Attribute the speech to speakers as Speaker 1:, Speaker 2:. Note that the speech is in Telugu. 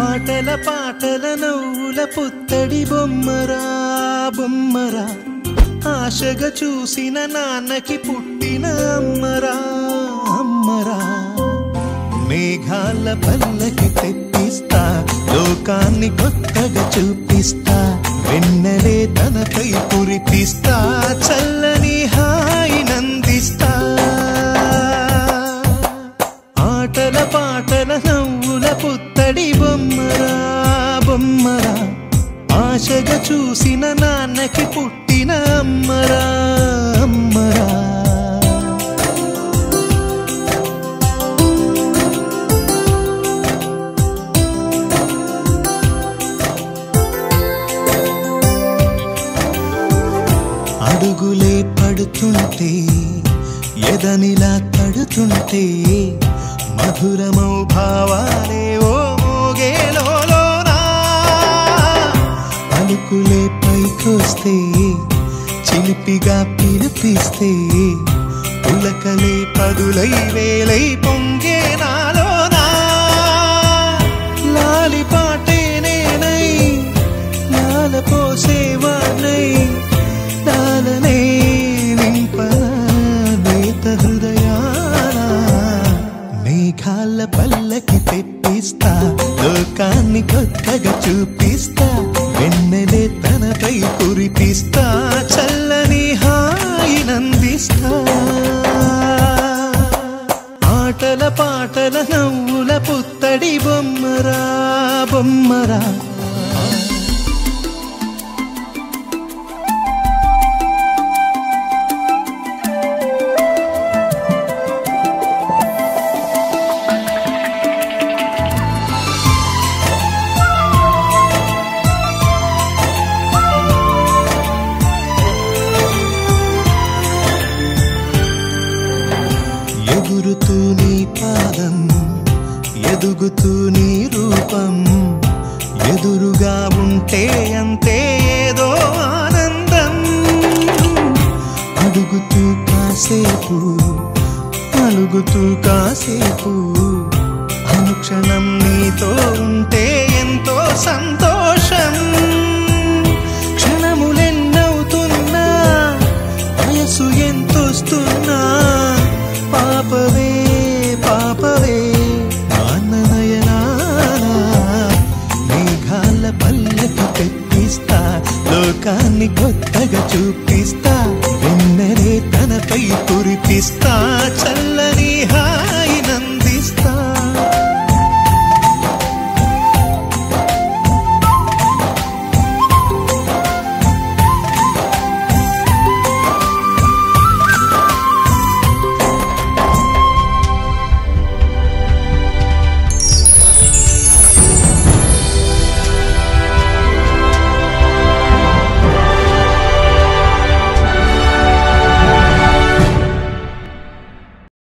Speaker 1: ఆటల పాటల నవ్వుల పుత్తడి బొమ్మరా బొమ్మరా, ఆశగా చూసిన నాన్నకి పుట్టిన అమ్మరా అమ్మరా. మేఘాల పల్లకి తెప్పిస్తా, లోకాన్ని కొత్తగా చూపిస్తా, వెన్నెలే తనపై కురిపిస్తా, చల్లని హాయి నందిస్తా. ఆటల పాటల నవ్వుల పుత్తడి బొమ్మరా బొమ్మరా, ఆశగా చూసిన నాన్నకి పుట్టిన అమ్మరా అమ్మరా. అడుగులే పడుతుంటే ఎదనిలా తడుతుంటే, మధురమౌ భావాలే ఓ మోగేలోనా. పలుకులే పైకొస్తే చిలిపిగా పిలిపిస్తే, పులకలే పదులై వేలై పొంగే నాలోనా. లాలి పాటే నేనై లాల పోసేవాణ్ణై, లాలనే నింపనా నేత హృదయాన. మేఘాల పల్లకి తెప్పిస్తా, లోకాన్ని కొత్తగా చూపిస్తా, వెన్నెలే తనపై కురిపిస్తా, చల్లని హాయి నందిస్తా. ఆటల పాటల నవ్వుల పుత్తడి బొమ్మరా బొమ్మరా. ఎగురుతూ నీ పాదం, ఎదుగుతూ నీ రూపం, ఎదురుగా ఉంటే అంతే ఏదో ఆనందం. అడుగుతూ కాసేపు అలుగుతూ కాసేపు, అనుక్షణం నీతో ఉంటే ఎంతో సంతోషం. క్షణములెన్నవుతున్నా, వయసు ఎంతొస్తున్నా, పాపవే పాపవే నాన్ననయనా. మేఘాల పల్లకి తెప్పిస్తా, లోకాన్ని కొత్తగా చూపి